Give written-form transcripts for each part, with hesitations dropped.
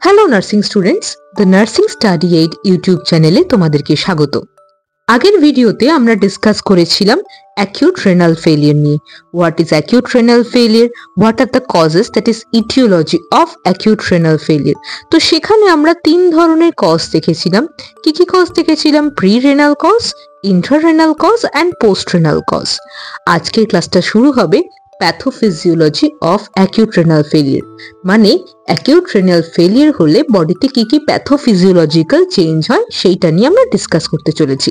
Hello nursing students, the nursing study aid YouTube চ্যানেলে তোমাদেরকে স্বাগত। আগের ভিডিওতে আমরা ডিসকাস করেছিলাম অ্যাকিউট রেনাল ফেলিয়ার নিয়ে। What is acute renal failure, what are the causes, that is aetiology of acute renal failure. তো সেখানে আমরা 3 ধরনের কজ দেখেছিলাম। কি কি কজ দেখেছিলাম? Pre renal cause, intrarenal cause and post renal cause. আজকের ক্লাসটা শুরু হবে pathophysiology of acute renal failure, মানে অ্যাকিউট রেনাল ফেলিয়ার হলে বডিতে কি কি প্যাথোফিজিওলজিক্যাল চেঞ্জ হয় সেইটা নিয়ে আমরা ডিসকাস করতে চলেছি।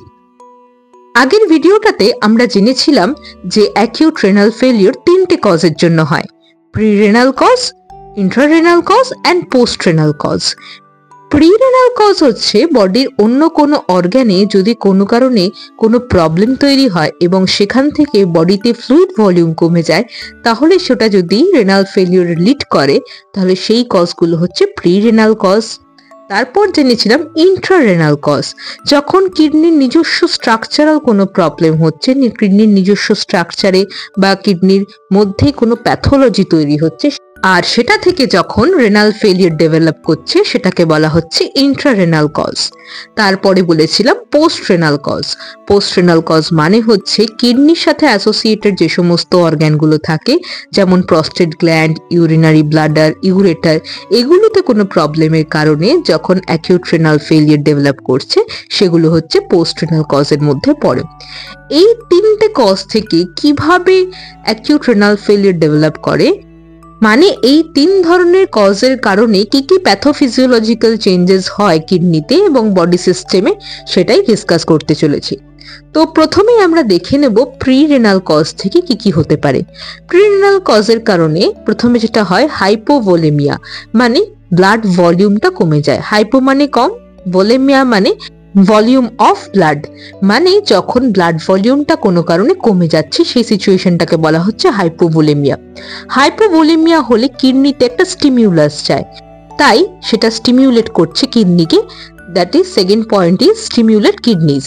আগের ভিডিওটাতে আমরা জেনেছিলাম যে অ্যাকিউট রেনাল ফেলিয়ার 3টে কজের জন্য হয়: pre renal cause, intrarenal cause and post renal cause. Pre renal cause হচ্ছে বডির অন্য কোনো অর্গানে যদি কোনো কারণে কোনো প্রবলেম তৈরি হয় এবং সেখান থেকে বডিতে ফ্লুইড ভলিউম কমে যায়, তাহলে সেটা যদি রেনাল ফেলিওর লিড করে তাহলে সেই কজগুলো হচ্ছে প্রি রেনাল কজ। তারপর জেনেছিলাম ইন্ট্রারেনাল কজ, যখন কিডনির নিজস্ব স্ট্রাকচারাল কোনো প্রবলেম হচ্ছে, কিডনির নিজস্ব স্ট্রাকচারে বা কিডনির মধ্যে কোনো প্যাথোলজি তৈরি হচ্ছে, আর সেটা থেকে যখন রেনাল ফেলিয়ার ডেভেলপ করছে সেটাকে বলা হচ্ছে ইন্ট্রারেনাল কজ। তারপরে বলেছিলাম post renal cause. Post renal cause মানে হচ্ছে কিডনির সাথে অ্যাসোসিয়েটেড যে সমস্ত অর্গানগুলো থাকে, যেমন prostate gland, urinary bladder, ureter, এগুলোতে কোনো প্রবলেমের কারণে যখন অ্যাকিউট রেনাল ফেলিয়ার ডেভেলপ করছে সেগুলো হচ্ছে পোস্ট রেনাল কজের মধ্যে পড়ে। এই 3টে কজ থেকে কিভাবে অ্যাকিউট রেনাল ফেলিয়ার ডেভেলপ করে, মানে এই 3 ধরনের কজের কারণে কি কি প্যাথোফিজিওলজিক্যাল চেঞ্জেস হয় কিডনিতে এবং বডি সিস্টেমে, সেটাই ডিসকাস করতে চলেছি। তো প্রথমেই আমরা দেখে নেব প্রি রেনাল কজ থেকে কি কি হতে পারে। প্রি রেনাল কজের কারণে প্রথমে যেটা হয় হাইপোভোলেমিয়া, মানে ব্লাড ভলিউমটা কমে যায়। হাইপো মানে কম, ভোলেমিয়া মানে ভলিউম অফ ব্লাড, মানে যখন ব্লাড ভলিউমটা কোনো কারণে কমে যাচ্ছে সেই সিচুয়েশনটাকে বলা হচ্ছে হাইপোভোলেমিয়া। হাইপোভোলেমিয়া হলে কিডনিতে একটা স্টিমিউলাস চায়, তাই সেটা স্টিমিউলেট করছে কিডনিকে। That is second point is stimulate kidneys.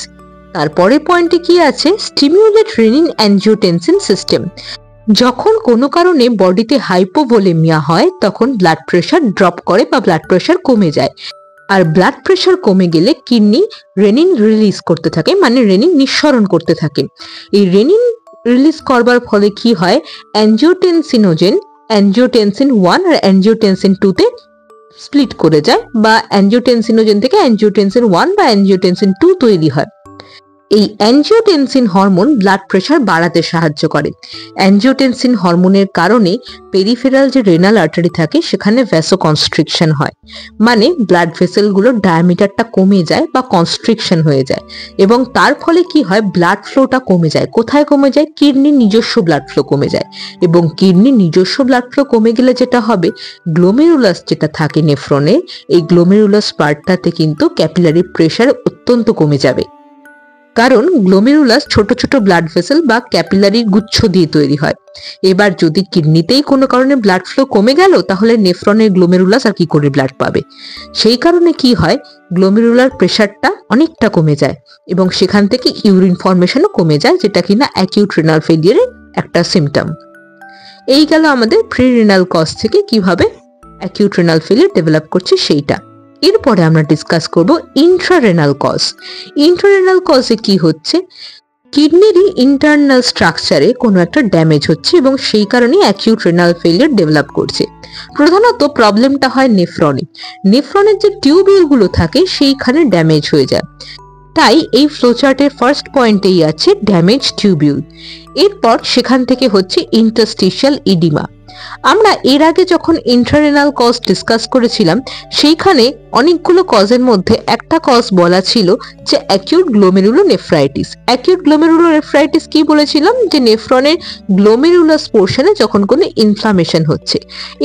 তারপরে পয়েন্টে কি আছে? Stimulate renin angiotensin system. যখন কোনো কারণে বডিতে হাইপোভোলেমিয়া হয় তখন ব্লাড প্রেশার ড্রপ করে বা ব্লাড প্রেশার কমে যায়, আর ব্লাড প্রেশার কমে গেলে কিডনি রেনিন রিলিজ করতে থাকে, মানে রেনিন নিঃসরণ করতে থাকে। এই রেনিন রিলিজ করবার ফলে কি হয়? অ্যানজিওটেনসিনোজেন, অ্যানজিওটেনসিন 1 আর অ্যানজিওটেনসিন 2 তে স্প্লিট করে যায়, বা অ্যানজিওটেনসিনোজেন থেকে অ্যানজিওটেনসিন 1 বা অ্যানজিওটেনসিন 2 তৈরি হয়। এই অ্যানজিওটেনসিন হরমোন ব্লাড প্রেশার বাড়াতে সাহায্য করে। অ্যানজিওটেনসিন হরমোনের কারণে পেরিফেরাল যে রেনাল আর্টারি থাকে সেখানে ভ্যাসোকনস্ট্রিকশন হয়, মানে ব্লাড ভেসেলগুলোর ডায়ামিটারটা কমে যায় বা কনস্ট্রিকশন হয়ে যায়, এবং তার ফলে কি হয়? ব্লাড ফ্লোটা কমে যায়। কোথায় কমে যায়? কিডনির নিজস্ব ব্লাড ফ্লো কমে যায়, এবং কিডনির নিজস্ব ব্লাড ফ্লো কমে গেলে যেটা হবে, গ্লোমেরুলাস যেটা থাকে নেফ্রনে, এই গ্লোমেরুলাস পার্টটাতে কিন্তু ক্যাপিলারি প্রেশার অত্যন্ত কমে যাবে, কারণ গ্লোমেরুলাস ছোট ছোট ব্লাড ভেসেল বা ক্যাপিলারি গুচ্ছ দিয়ে তৈরি হয়। এবার যদি কিডনিতেই কোনো কারণে ব্লাড ফ্লো কমে গেল, তাহলে নেফ্রনের গ্লোমেরুলাস আর কি করে ব্লাড পাবে? সেই কারণে কি হয়? গ্লোমেরুলার প্রেশারটা অনেকটা কমে যায় এবং সেখান থেকে ইউরিন ফর্মেশনও কমে যায়, যেটা কিনা অ্যাকিউট রেনাল ফেলিয়ারের একটা সিমটম। এই গেল আমাদের প্রি রেনাল কজ থেকে কিভাবে অ্যাকিউট রেনাল ফেলিয়ার ডেভেলপ করছে সেইটা। এরপরে আমরা ডিসকাস করব ইন্ট্রারেনাল কজ। ইন্ট্রারেনাল কজে কি হচ্ছে? কিডনিরই ইন্টারনাল স্ট্রাকচারে কোনো একটা ড্যামেজ হচ্ছে এবং সেই কারণে অ্যাকিউট রেনাল ফেলিয়ার ডেভেলপ করছে। প্রধানত প্রবলেমটা হয় নেফ্রনে। নেফ্রনের যে টিউবিউলগুলো থাকে সেইখানে ড্যামেজ হয়ে যায়, তাই এই ফ্লোচার্টের ফার্স্ট পয়েন্টেই আছে ড্যামেজ টিউবিউল। এরপর সেখান থেকে হচ্ছে ইন্টারস্টিশিয়াল ইডিমা। আমরা এর আগে যখন ইন্ট্রারেনাল কজ ডিসকাস করেছিলাম সেইখানে অনেকগুলো কজের মধ্যে একটা কজ বলা ছিল যে অ্যাকিউট গ্লোমেরুলোনেফ্রাইটিস। অ্যাকিউট গ্লোমেরুলোনেফ্রাইটিস কি বলেছিলাম? যে নেফ্রনের গ্লোমেরুলাস পোর্শনে যখন কোনো ইনফ্লামেশন হচ্ছে,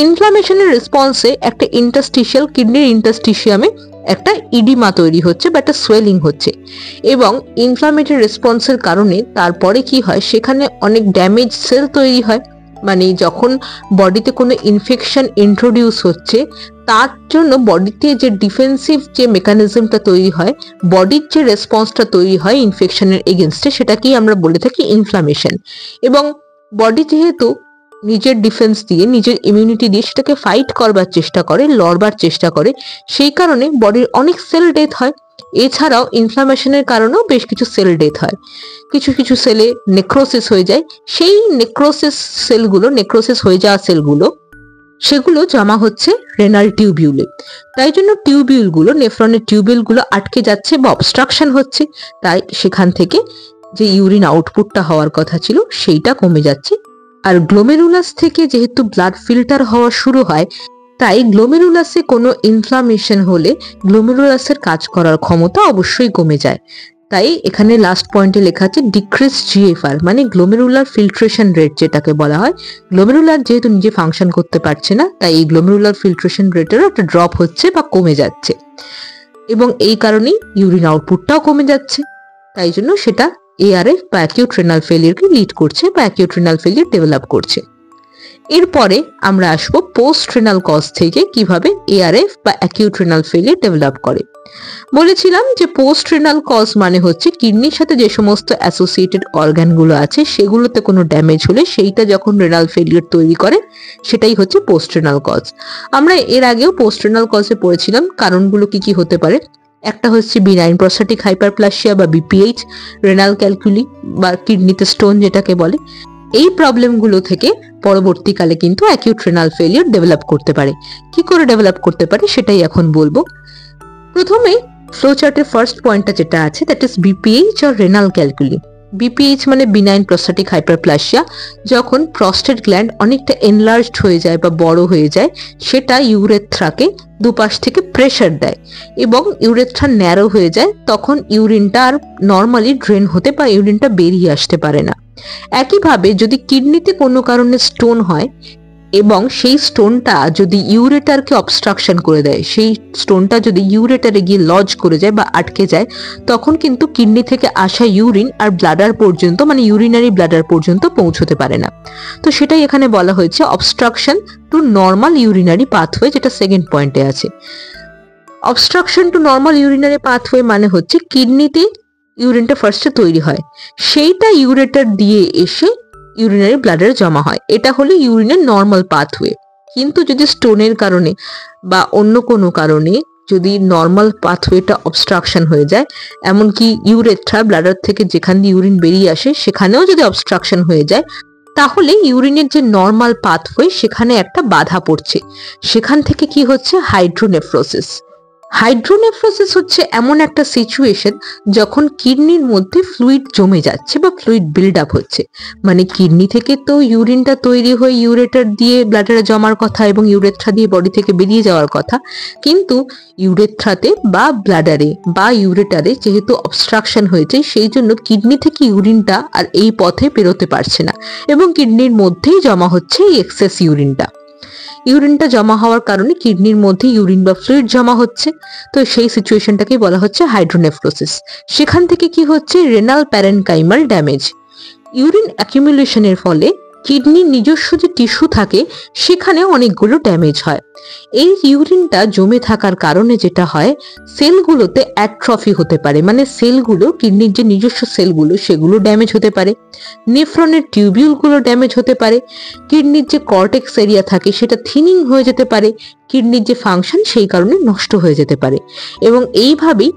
ইনফ্লামেশনের রেসপন্সে একটা ইন্টারস্টিশিয়াল, কিডনির ইন্টারস্টিশিয়ামে একটা ইডিমা তৈরি হচ্ছে বা একটা সোয়েলিং হচ্ছে, এবং ইনফ্লামেটরি রেসপন্সের কারণে তারপরে কি হয়? সেখানে অনেক ড্যামেজ সেল তৈরি হয়, মানে যখন বডিতে কোনো ইনফেকশন ইন্ট্রোডিউস হচ্ছে তার জন্য বডিতে যে ডিফেন্সিভ যে মেকানিজমটা তৈরি হয়, বডির যে রেসপন্সটা তৈরি হয় ইনফেকশনের এগেনস্টে, সেটাকেই আমরা বলে থাকি ইনফ্লামেশন। এবং বডি যেহেতু নিজের ডিফেন্স দিয়ে, নিজের ইমিউনিটি দিয়ে সেটাকে ফাইট করবার চেষ্টা করে, লড়বার চেষ্টা করে। সেই কারণে বডির অনেক সেল ডেথ হয়। এছাড়াও ইনফ্লামেশনের কারণেও বেশ কিছু সেল ডেথ হয়, কিছু কিছু সেলে নেক্রোসিস হয়ে যায়। সেই নেক্রোসিস হয়ে যাওয়া সেলগুলো সেগুলো জমা হচ্ছে রেনাল টিউবিউলে। তাই জন্য টিউবিউলগুলো, নেফ্রনের টিউবিউলগুলো আটকে যাচ্ছে বা অবস্ট্রাকশন হচ্ছে। তাই সেখান থেকে যে ইউরিন আউটপুটটা হওয়ার কথা ছিল সেইটা কমে যাচ্ছে। আর গ্লোমেরুলাস থেকে যেহেতু ব্লাড ফিল্টার হওয়া শুরু হয়, তাই গ্লোমেরুলাসে কোনো ইনফ্লামেশন হলে গ্লোমেরুলাসের কাজ করার ক্ষমতা অবশ্যই কমে যায়। তাই এখানে লাস্ট পয়েন্টে লেখা আছে ডিক্রিজ জিএফআর, মানে গ্লোমেরুলার ফিল্ট্রেশন রেট যেটাকে বলা হয়। গ্লোমেরুলার যেহেতু নিজে ফাংশন করতে পারছে না, তাই এই গ্লোমেরুলার ফিল্ট্রেশন রেটেরও একটা ড্রপ হচ্ছে বা কমে যাচ্ছে, এবং এই কারণেই ইউরিন আউটপুটটাও কমে যাচ্ছে। তাই জন্য সেটা এআরএফ বা অ্যাকিউট রেনাল ফেলিয়ারকে লিড করছে বা অ্যাকিউট রেনাল ফেলিয়ার ডেভেলপ করছে। এরপরে আমরা আসবো পোস্ট রেনাল কজ থেকে কিভাবে এআরএফ বা অ্যাকিউট রেনাল ফেলিয়ার ডেভেলপ করে। বলেছিলাম যে পোস্ট রেনাল কজ মানে হচ্ছে কিডনির সাথে যে সমস্ত অ্যাসোসিয়েটেড অর্গানগুলো আছে সেগুলোতে কোনো ড্যামেজ হলে সেইটা যখন রেনাল ফেলিয়ার তৈরি করে, সেটাই হচ্ছে পোস্ট রেনাল কজ। আমরা এর আগেও পোস্ট রেনাল কজে পড়েছিলাম কারণগুলো কি কি হতে পারে। একটা হচ্ছে বিনাইন প্রস্ট্যাটিক হাইপারপ্লাসিয়া বা বিপিএইচ, রেনাল ক্যালকুলি বা কিডনিতে স্টোন যেটাকে বলে। এই প্রবলেমগুলো থেকে পরবর্তীকালে কিন্তু অ্যাকিউট রেনাল ফেলিয়ার ডেভেলপ করতে পারে। কি করে ডেভেলপ করতে পারে সেটাই এখন বলবো। প্রথমে ফ্লোচার্টের ফার্স্ট পয়েন্টটা যেটা আছে, that is BPH or renal calculi. BPH মানে বিনাইন প্রস্ট্যাটিক হাইপারপ্লাসিয়া। যখন প্রস্টেট গ্ল্যান্ড অনেকটা এনলার্জড হয়ে যায় বা বড় হয়ে যায়, সেটা ইউরেথ্রাকে দুপাশ থেকে প্রেসার দেয় এবং ইউরেথ্রা ন্যারো হয়ে যায়। তখন ইউরিনটা আর নর্মালি ড্রেন হতে বা ইউরিনটা বেরিয়ে আসতে পারে না। একইভাবে যদি কিডনিতে কোনো কারণে স্টোন হয় এবং সেই স্টোনটা যদি ইউরেটারকে অবস্ট্রাকশন করে দেয়, সেই স্টোনটা যদি ইউরেটারে গিয়ে লজ করে যায় বা আটকে যায়, তখন কিন্তু কিডনি থেকে আসা ইউরিন আর ব্লাডার পর্যন্ত, মানে ইউরিনারি ব্লাডার পর্যন্ত পৌঁছতে পারে না। তো সেটাই এখানে বলা হয়েছে obstruction to normal urinary pathway, যেটা সেকেন্ড পয়েন্টে আছে। Obstruction to normal urinary pathway মানে হচ্ছে কিডনিতে ইউরিনটা ফার্স্টে তৈরি হয়, সেইটা ইউরেটার দিয়ে এসে ইউরিনারি ব্লাডারে জমা হয়। এটা হলো ইউরিনের নর্মাল পাথওয়ে। কিন্তু যদি স্টোনের কারণে বা অন্য কোনো কারণে যদি নর্মাল পাথওয়েটা অবস্ট্রাকশন হয়ে যায়, এমনকি ইউরেথ্রা, ব্লাডার থেকে যেখান দিয়ে ইউরিন বেরিয়ে আসে সেখানেও যদি অবস্ট্রাকশন হয়ে যায়, তাহলে ইউরিনের যে নর্মাল পাথওয়ে সেখানে একটা বাধা পড়ছে। সেখান থেকে কি হচ্ছে? হাইড্রোনেফ্রোসিস। হাইড্রোনেফ্রোসিস হচ্ছে এমন একটা সিচুয়েশন যখন কিডনির মধ্যে ফ্লুইড জমে যাচ্ছে বা ফ্লুইড বিল্ড আপ হচ্ছে। মানে কিডনি থেকে তো ইউরিনটা তৈরি হয়ে ইউরেটার দিয়ে ব্লাডারে জমার কথা এবং ইউরেথ্রা দিয়ে বডি থেকে বেরিয়ে যাওয়ার কথা, কিন্তু ইউরেথ্রাতে বা ব্লাডারে বা ইউরেটারে যেহেতু অবস্ট্রাকশন হয়েছে, সেই জন্য কিডনি থেকে ইউরিনটা আর এই পথে বেরোতে পারছে না এবং কিডনির মধ্যেই জমা হচ্ছে এই এক্সেস ইউরিনটা। ইউরিনটা জমা হওয়ার কারণে কিডনির মধ্যে ইউরিন বা ফ্লুইড জমা হচ্ছে। তো সেই সিচুয়েশনটাকে বলা হচ্ছে হাইড্রোনেফ্রোসিস। সেখান থেকে কি হচ্ছে? Renal parenchymal damage. ইউরিন অ্যাকিউমুলেশনের ফলে কিডনির নিজস্ব যে টিস্যু থাকে সেখানে অনেকগুলো ড্যামেজ হয়। এই ইউরিনটা জমে থাকার কারণে যেটা হয়, সেলগুলোতে অ্যাট্রফি হতে পারে, মানে সেলগুলো, কিডনির যে নিজস্ব সেলগুলো সেগুলো ড্যামেজ হতে পারে। নেফ্রনের টিউবিউলগুলো ড্যামেজ হতে পারে। কিডনির যে কর্টেক্স এরিয়া থাকে সেটা থিনিং হয়ে যেতে পারে। কিডনির যে ফাংশন সেই কারণে নষ্ট হয়ে যেতে পারে এবং এইভাবেই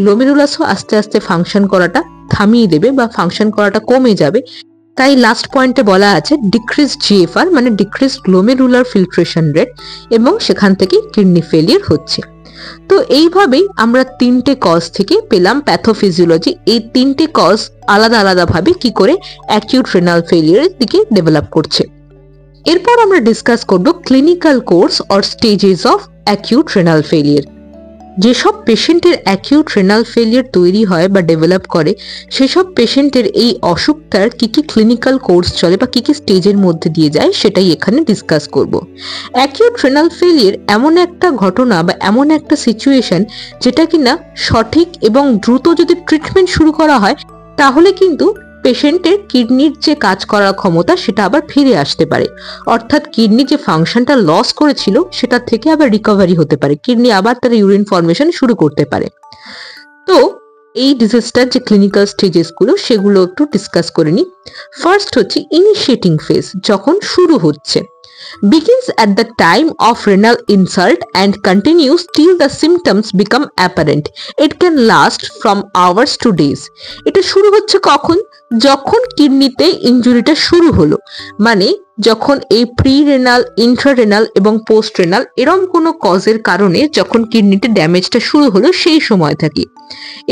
গ্লোমেরুলাসও আস্তে আস্তে ফাংশন করাটা থামিয়ে দেবে বা ফাংশন করাটা কমে যাবে। তাই লাস্ট পয়েন্টে বলা আছে ডিক্রিজ জিএফআর, মানে ডিক্রিজ গ্লোমেরুলার ফিল্ট্রেশন রেট, এবং সেখান থেকে কিডনি ফেলিয়ার হচ্ছে। তো এইভাবেই আমরা তিনটে কজ থেকে পেলাম প্যাথোফিজিওলজি। এই তিনটে কজ আলাদা আলাদা ভাবে কি করে অ্যাকিউট রেনাল ফেলিয়ারের দিকে ডেভেলপ করছে। এরপর আমরা ডিসকাস করব clinical course or stages of acute renal failure. যেসব পেশেন্টের অ্যাকিউট রেনাল ফেলিয়ার তৈরি হয় বা ডেভেলপ করে, সেসব পেশেন্টের এই অসুখটার কি কি ক্লিনিক্যাল কোর্স চলে বা কি কি স্টেজের মধ্যে দিয়ে যায় সেটাই এখানে ডিসকাস করব। অ্যাকিউট রেনাল ফেলিয়ার এমন একটা ঘটনা বা এমন একটা সিচুয়েশন যেটা কিনা সঠিক এবং দ্রুত যদি ট্রিটমেন্ট শুরু করা হয়, তাহলে কিন্তু পেশেন্টের কিডনির যে কাজ করার ক্ষমতা সেটা আবার ফিরে আসতে পারে। অর্থাৎ কিডনি যে ফাংশনটা লস করেছিল সেটা থেকে আবার রিকভারি হতে পারে, কিডনি আবার তার ইউরিন ফর্মেশন শুরু করতে পারে। তো এই ডিজিজটার যে ক্লিনিক্যাল স্টেজেসগুলো সেগুলো একটু ডিসকাস করে নিই। ফার্স্ট হচ্ছে ইনিশিয়েটিং ফেজ, যখন শুরু হচ্ছে। begins at the time of renal insult and continues till the symptoms become apparent. It can last from hours to days. এটা শুরু হচ্ছে কখন? যখন কিডনিতে ইনজুরিটা শুরু হলো, মানে যখন এই প্রি রেনাল, ইন্ট্রারেনাল এবং পোস্ট রেনাল এরম কোনো কজের কারণে যখন কিডনিতে ড্যামেজটা শুরু হলো সেই সময় থেকে।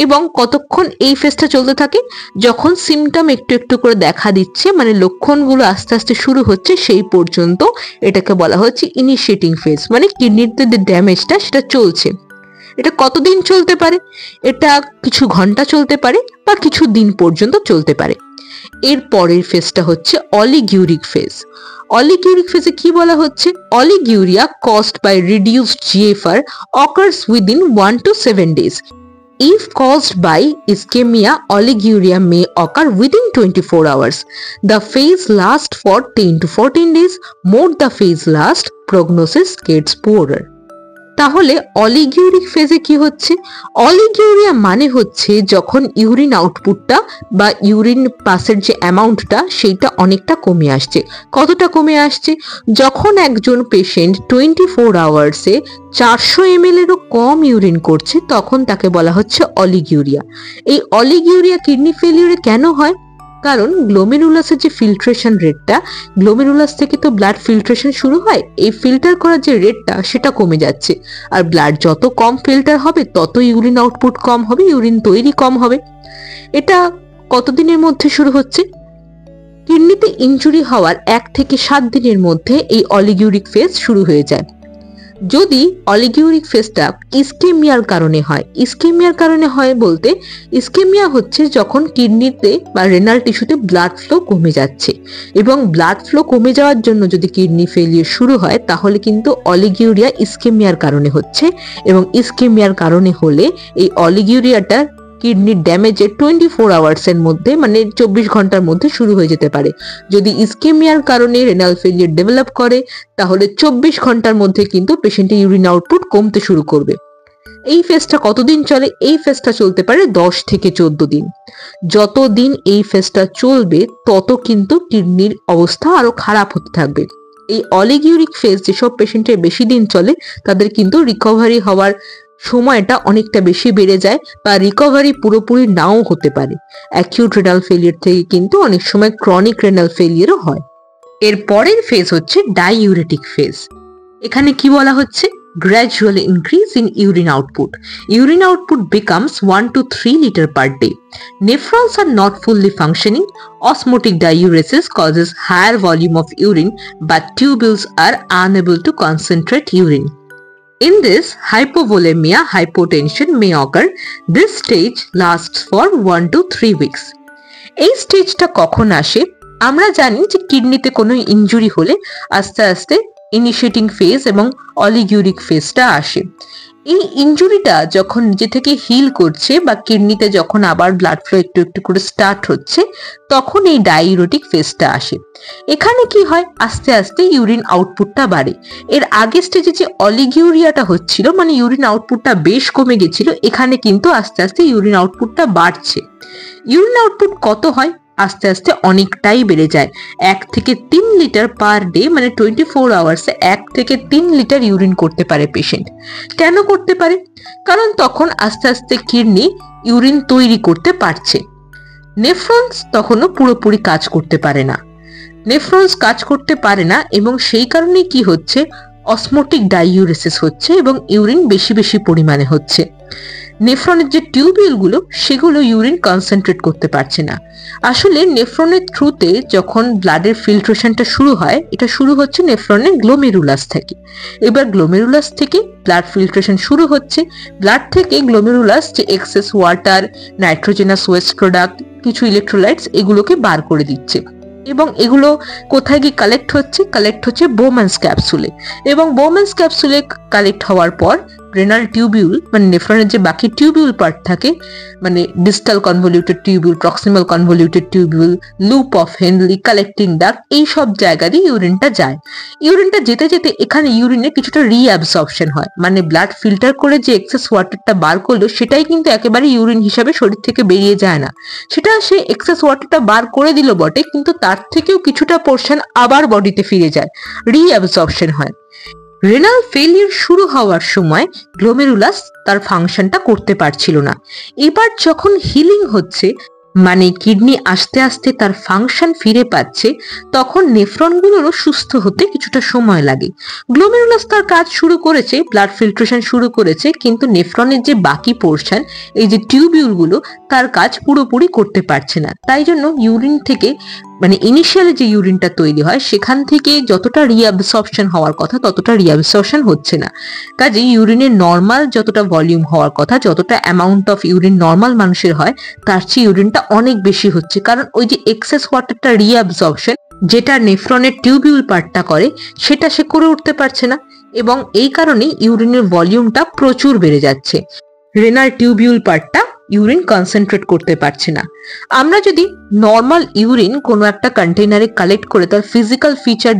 এবং কতক্ষণ এই ফেজটা চলতে থাকে? যখন সিমটম একটু একটু করে দেখা দিচ্ছে, মানে লক্ষণগুলো আস্তে আস্তে শুরু হচ্ছে, সেই পর্যন্ত এটাকে বলা হচ্ছে ইনিশিয়েটিং ফেজ, মানে কিডনিতে যে ড্যামেজটা সেটা চলছে। এটা কতদিন চলতে পারে? এটা কিছু ঘন্টা চলতে পারে বা কিছু দিন পর্যন্ত চলতে পারে। এর পরের ফেজটা হচ্ছে অলিগিউরিক ফেজ। অলিগিউরিক ফেজে কি বলা হচ্ছে? অলিগিউরিয়া caused by reduced GFR occurs within 1 to 7 days. If caused by ischemia, oliguria may occur within 24 hours. The phase lasts for 10 to 14 days. More the phase lasts, prognosis gets poorer. তাহলে অলিগিউরিক ফেজে কি হচ্ছে? অলিগিউরিয়া মানে হচ্ছে যখন ইউরিন আউটপুটটা বা urine পাসের যে অ্যামাউন্টটা সেইটা অনেকটা কমে আসছে। কতটা কমে আসছে? যখন একজন পেশেন্ট 24 আওয়ার্সে 400 ml এরও কম ইউরিন করছে, তখন তাকে বলা হচ্ছে অলিগিউরিয়া। এই অলিগিউরিয়া কিডনি ফেলিওরে কেন হয়? কারণ গ্লোমেরুলাসের যে ফিল্ট্রেশন রেটটা, গ্লোমেরুলাস থেকে তো ব্লাড ফিল্ট্রেশন শুরু হয়, এই ফিল্টার করার যে রেটটা সেটা কমে যাচ্ছে। আর ব্লাড যত কম ফিল্টার হবে তত ইউরিন আউটপুট কম হবে, ইউরিন তৈরি কম হবে। এটা কতদিনের মধ্যে শুরু হচ্ছে? কিডনিতে ইনজুরি হওয়ার 1 থেকে 7 দিনের মধ্যে এই অলিগিউরিক ফেজ শুরু হয়ে যায়। যদি অলিগিউরিক ফেজটা ইস্কেমিয়ার কারণে হয়, ইস্কেমিয়ার কারণে হয় বলতে, ইস্কেমিয়া হচ্ছে যখন কিডনিতে বা রেনাল টিস্যুতে ব্লাড ফ্লো কমে যাচ্ছে, এবং ব্লাড ফ্লো কমে যাওয়ার জন্য যদি কিডনি ফেলিয়ার শুরু হয় তাহলে কিন্তু অলিগিউরিয়া ইস্কেমিয়ার কারণে হচ্ছে। এবং ইস্কেমিয়ার কারণে হলে এই অলিগিউরিয়াটা কিডনির ড্যামেজের 24 আওয়ার্সের মধ্যে, মানে 24 ঘন্টার মধ্যে শুরু হয়ে যেতে পারে। যদি ইস্কেমিয়ার কারণে রেনাল ফেলিয়ার ডেভেলপ করে তাহলে 24 ঘন্টার মধ্যে কিন্তু পেশেন্টের ইউরিন আউটপুট কমতে শুরু করবে। এই ফেজটা কতদিন চলে? এই ফেজটা চলতে পারে 10 থেকে 14 দিন। যতদিন এই ফেজটা চলবে তত কিন্তু কিডনির অবস্থা আরো খারাপ হতে থাকবে। এই অলিগিউরিক ফেজ যেসব পেশেন্টের বেশি দিন চলে তাদের কিন্তু রিকভারি হওয়ার সময়টা অনেকটা বেশি বেড়ে যায়, বা রিকভারি পুরোপুরি নাও হতে পারে। অ্যাকিউট রেনাল ফেলিয়ার থেকে কিন্তু অনেক সময় ক্রনিক রেনাল ফেলিয়ারও হয়। এর পরের ফেজ হচ্ছে ডাইউরেটিক ফেজ। এখানে কি বলা হচ্ছে? gradual increase in urine output. Urine output becomes 1 to 3 liter per day. Nephrons are not fully functioning. Osmotic diuresis causes higher volume of urine, but tubules are unable to concentrate urine. In this, hypovolemia hypotension may occur. This stage lasts for 1 to 3 weeks. এই স্টেজটা কখন আসে? আমরা জানি যে কিডনিতে কোনো injury হলে আস্তে আস্তে ইনিশিয়েটিং ফেজ এবং অলিগিউরিক ফেজটা আসে। এই ইনজুরিটা যখন নিজে থেকে হিল করছে বা কিডনিতে যখন আবার ব্লাড ফ্লো একটু একটু করে স্টার্ট হচ্ছে, তখন এই ডাইউরেটিক ফেজটা আসে। এখানে কি হয়? আস্তে আস্তে ইউরিন আউটপুটটা বাড়ে। এর আগের স্টেজে যে অলিগিউরিয়াটা হচ্ছিল, মানে ইউরিন আউটপুটটা বেশ কমে গেছিল, এখানে কিন্তু আস্তে আস্তে ইউরিন আউটপুটটা বাড়ছে। ইউরিন আউটপুট কত হয়? আস্তে আস্তে অনেকটাই বেড়ে যায়। 1 থেকে 3 লিটার পার ডে, মানে 24 আওয়ার্সে 1 থেকে 3 লিটার ইউরিন করতে পারে পেশেন্ট। কেন করতে পারে? কারণ তখন আস্তে আস্তে কিডনি ইউরিন তৈরি করতে পারছে। নেফ্রনস তখনও পুরোপুরি কাজ করতে পারে না। নেফ্রনস কাজ করতে পারে না এবং সেই কারণে কি হচ্ছে? অসমোটিক ডাইউরেসিস হচ্ছে এবং ইউরিন বেশি বেশি পরিমাণে হচ্ছে। নেফ্রনের যে টিউবিউলগুলো সেগুলো ইউরিন কনসেন্ট্রেট করতে পারছে না। আসলে নেফ্রনের থ্রুতে যখন ব্লাডের ফিল্ট্রেশনটা শুরু হয়, এটা শুরু হচ্ছে নেফ্রনের গ্লোমেরুলাস থেকে। এবার গ্লোমেরুলাস থেকে ব্লাড ফিল্ট্রেশন শুরু হচ্ছে। ব্লাড থেকে গ্লোমেরুলাস যে excess water, nitrogenous waste product, কিছু ইলেকট্রোলাইটস এগুলোকে বার করে দিচ্ছে। এবং এগুলো কোথায় গিয়ে কালেক্ট হচ্ছে? কালেক্ট হচ্ছে বোম্যান্স ক্যাপসুলে। এবং বোম্যান্স ক্যাপসুলে কালেক্ট হওয়ার পর রেনাল টিউবিউল মানে নেফ্রনের যে বাকি টিউবিউল পার্ট থাকে, মানে distal convoluted tubule, proximal convoluted tubule, loop of Henle, collecting duct, এই সব জায়গা দিয়ে ইউরিনটা যায়। ইউরিনটা যেতে যেতে এখানে ইউরিনে কিছুটা রিঅ্যাবসর্পশন হয়, মানে ব্লাড ফিল্টার করে যে এক্সেস ওয়াটারটা বার করলো সেটাই কিন্তু একেবারে ইউরিন হিসাবে শরীর থেকে বেরিয়ে যায় না। সেটা সে এক্সেস ওয়াটারটা বার করে দিল বটে, কিন্তু তার থেকেও কিছুটা পোর্শন আবার বডিতে ফিরে যায়, রিঅ্যাবসর্পশন হয়। রেনাল ফেলিয়ার শুরু হওয়ার সময় গ্লোমেরুলাস তার ফাংশনটা করতে পারছিল না। এবার যখন হিলিং হচ্ছে, মানে কিডনি আস্তে আস্তে তার ফাংশন ফিরে পাচ্ছে, তখন নেফ্রনগুলোরও সুস্থ হতে কিছুটা সময় লাগে। গ্লোমেরুলাস তার কাজ শুরু করেছে, ব্লাড ফিল্ট্রেশন শুরু করেছে, কিন্তু নেফ্রনের যে বাকি পোর্শন, এই যে টিউবিউলগুলো, তার কাজ পুরোপুরি করতে পারছে না। তাই জন্য ইউরিন থেকে, মানে ইনিশিয়ালি যে ইউরিনটা তৈরি হয় সেখান থেকে যতটা রিঅ্যাবসর্পশন হওয়ার কথা ততটা রিঅ্যাবসর্পশন হচ্ছে না। কাজে ইউরিনের নর্মাল যতটা ভলিউম হওয়ার কথা, যতটা অ্যামাউন্ট অফ ইউরিন নর্মাল মানুষের হয়, তার চেয়ে ইউরিনটা অনেক বেশি হচ্ছে। কারণ ওই যে এক্সেস ওয়াটারটা রিঅ্যাবসর্পশন যেটা নেফ্রনের টিউবিউল পার্টটা করে, সেটা সে করে উঠতে পারছে না, এবং এই কারণেই ইউরিনের ভলিউমটা প্রচুর বেড়ে যাচ্ছে। রেনাল টিউবিউল পার্টটা ইউরিন কনসেন্ট্রেট করতে পারছে না। আমরা যদি নর্মাল ইউরিন কোনো একটা কন্টেইনারে কালেক্ট করে তার ফিজিক্যাল ফিচার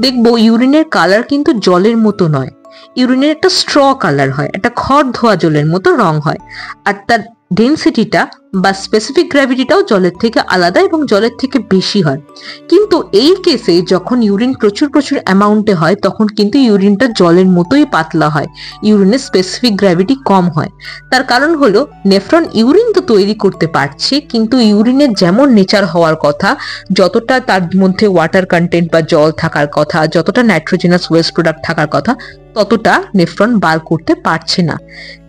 দেখবো ইউরিনের কালার কিন্তু জলের মতো নয়। ইউরিনের একটা স্ট্র কালার হয়, একটা খড় ধোয়া জলের মতো রং হয়, আর তার ডেন্সিটিটা বা স্পেসিফিক গ্র্যাভিটিটাও জলের থেকে আলাদা এবং জলের থেকে বেশি হয়। কিন্তু এই কেসে যখন ইউরিন প্রচুর প্রচুর অ্যামাউন্টে হয়, তখন কিন্তু ইউরিনটা জলের মতোই পাতলা হয়, ইউরিনের স্পেসিফিক গ্র্যাভিটি কম হয়। তার কারণ হলো নেফ্রন ইউরিন তো তৈরি করতে পারছে, কিন্তু ইউরিনের যেমন নেচার হওয়ার কথা, যতটা তার মধ্যে ওয়াটার কন্টেন্ট বা জল থাকার কথা, যতটা নাইট্রোজেনাস ওয়েস্ট প্রোডাক্ট থাকার কথা, ততটা নেফ্রন বার করতে পারছে না।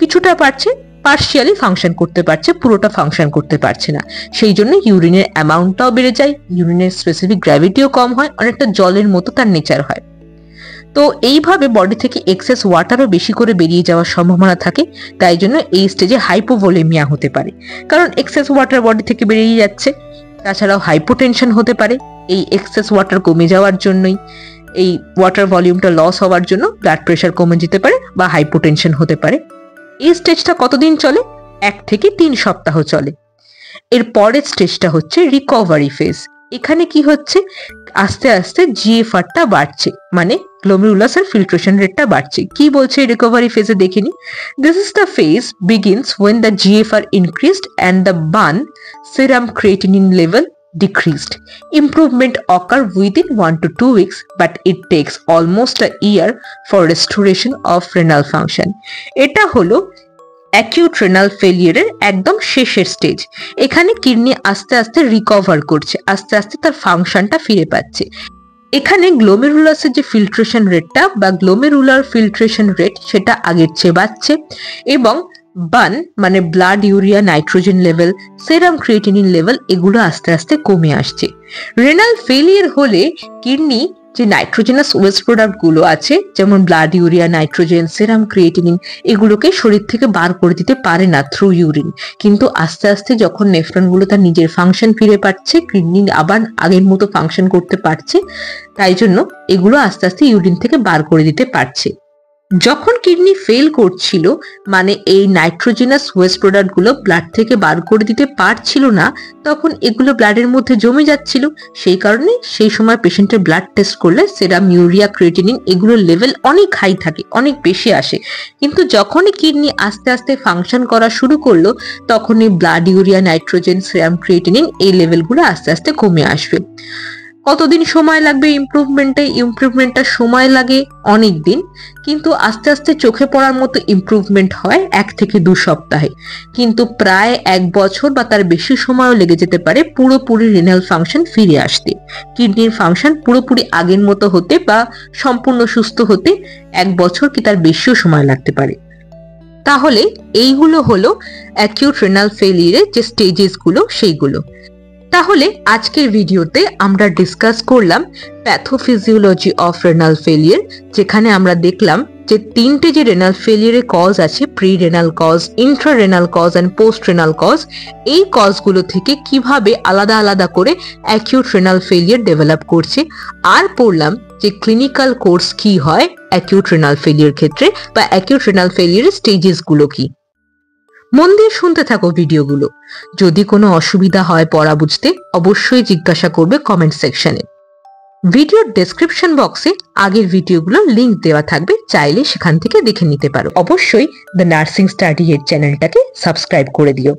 কিছুটা পারছে, পার্শিয়ালি ফাংশন করতে পারছে, পুরোটা ফাংশন করতে পারছে না। সেই জন্য ইউরিনের অ্যামাউন্টটাও বেড়ে যায়, ইউরিনের স্পেসিফিক গ্র্যাভিটিও কম হয়, অনেকটা জলের মতো তার নেচার হয়। তো এইভাবে বডি থেকে এক্সেস ওয়াটারও বেশি করে বেরিয়ে যাওয়ার সম্ভাবনা থাকে। তাই জন্য এই স্টেজে হাইপোভোলেমিয়া হতে পারে, কারণ এক্সেস ওয়াটার বডি থেকে বেরিয়ে যাচ্ছে। তাছাড়াও হাইপোটেনশন হতে পারে, এই এক্সেস ওয়াটার কমে যাওয়ার জন্যই, এই ওয়াটার ভলিউমটা লস হওয়ার জন্য ব্লাড প্রেশার কমে যেতে পারে বা হাইপোটেনশন হতে পারে। এই স্টেজটা কতদিন চলে? 1 থেকে 3 সপ্তাহ চলে। এর পরের স্টেজটা হচ্ছে রিকভারি ফেজ। এখানে কি হচ্ছে, আস্তে আস্তে জিএফআরটা বাড়ছে, মানে গ্লোমেরুলাসের ফিল্ট্রেশন রেটটা বাড়ছে। কি বলছে রিকভারি ফেজে দেখিনি। This is the phase begins when the GFR increased and the burn serum creatinine level decreased. Improvement occur within 1 to 2 weeks, but it takes almost a year for restoration of renal function. এটা হলো acute renal ফেলিয়ারের একদম শেষের stage. এখানে kidney আস্তে আস্তে recover করছে, আস্তে আস্তে তার ফাংশনটা ফিরে পাচ্ছে। এখানে গ্লোমেরুলাসের যে ফিল্ট্রেশন রেটটা বা গ্লোমেরুলার ফিল্ট্রেশন রেট, সেটা আগের চেয়ে বাড়ছে, এবং বার্ন মানে ব্লাড ইউরিয়া নাইট্রোজেন লেভেল, সেরাম ক্রিয়েটিনিন লেভেল, এগুলো আস্তে আস্তে কমে আসছে। রেনাল ফেলিয়ার হলে কিডনি যে নাইট্রোজেনাস ওয়েস্ট প্রোডাক্ট গুলো আছে, যেমন ব্লাড ইউরিয়া, নাইট্রোজেন, সেরাম ক্রিয়েটিনিন, এগুলোকে শরীর থেকে বার করে দিতে পারে না থ্রু ইউরিন। কিন্তু আস্তে আস্তে যখন নেফ্রন গুলো তার নিজের ফাংশন ফিরে পাচ্ছে, কিডনি আবার আগের মতো ফাংশন করতে পারছে, তাই জন্য এগুলো আস্তে আস্তে ইউরিন থেকে বার করে দিতে পারছে। যখন কিডনি ফেল করছিল, মানে এই নাইট্রোজেনাস ওয়েস্ট প্রোডাক্ট গুলো ব্লাড থেকে বার করে দিতে পারছিল না, তখন এগুলো ব্লাডের মধ্যে জমে যাচ্ছিল। সেই কারণে সেই সময় পেশেন্টের ব্লাড টেস্ট করলে সেরাম, ইউরিয়া, ক্রিয়েটিনিন এগুলোর লেভেল অনেক হাই থাকে, অনেক বেশি আসে। কিন্তু যখনই কিডনি আস্তে আস্তে ফাংশন করা শুরু করলো, তখনই ব্লাড ইউরিয়া, নাইট্রোজেন, সেরাম, ক্রিয়েটিনিন এই লেভেলগুলো আস্তে আস্তে কমে আসবে। কতদিন সময় লাগবে ইমপ্রুভমেন্টটা সময় লাগে অনেক দিন, কিন্তু আস্তে আস্তে চোখে পড়ার মতো ইমপ্রুভমেন্ট হয় 1 থেকে 2 সপ্তাহে। কিন্তু প্রায় 1 বছর বা তার বেশি সময়ও লেগে যেতে পারে পুরোপুরি রিনাল ফাংশন ফিরে আসতে। কিডনির ফাংশন পুরোপুরি আগের মতো হতে বা সম্পূর্ণ সুস্থ হতে 1 বছর কি তার বেশিও সময় লাগতে পারে। তাহলে এইগুলো হলো অ্যাকিউট রেনাল ফেলিয়ারের যে স্টেজেস গুলো, সেইগুলো। তাহলে আজকের ভিডিওতে আমরা ডিসকাস করলাম প্যাথোফিজিওলজি অফ রেনাল ফেলিয়ার, যেখানে আমরা দেখলাম যে 3টে যে রেনাল ফেলিয়ারের কজ আছে, pre renal cause, intra renal cause and post renal cause, এই কজগুলো থেকে কিভাবে আলাদা আলাদা করে অ্যাকিউট রেনাল ফেলিয়ার ডেভেলপ করছে। আর পড়লাম যে ক্লিনিক্যাল কোর্স কি হয় অ্যাকিউট রেনাল ফেলিয়ার ক্ষেত্রে বা অ্যাকিউট রেনাল ফেলিয়ারের স্টেজেস গুলো কি। মন দিয়ে শুনতে থাকো ভিডিওগুলো। যদি কোনো অসুবিধা হয় পড়া বুঝতে অবশ্যই জিজ্ঞাসা করবে কমেন্ট সেকশনে। ভিডিওর ডেসক্রিপশন বক্সে আগের ভিডিওগুলোর লিংক দেওয়া থাকবে, চাইলে সেখান থেকে দেখে নিতে পারো। অবশ্যই দ্য নার্সিং স্টাডি এর চ্যানেলটাকে সাবস্ক্রাইব করে দিও।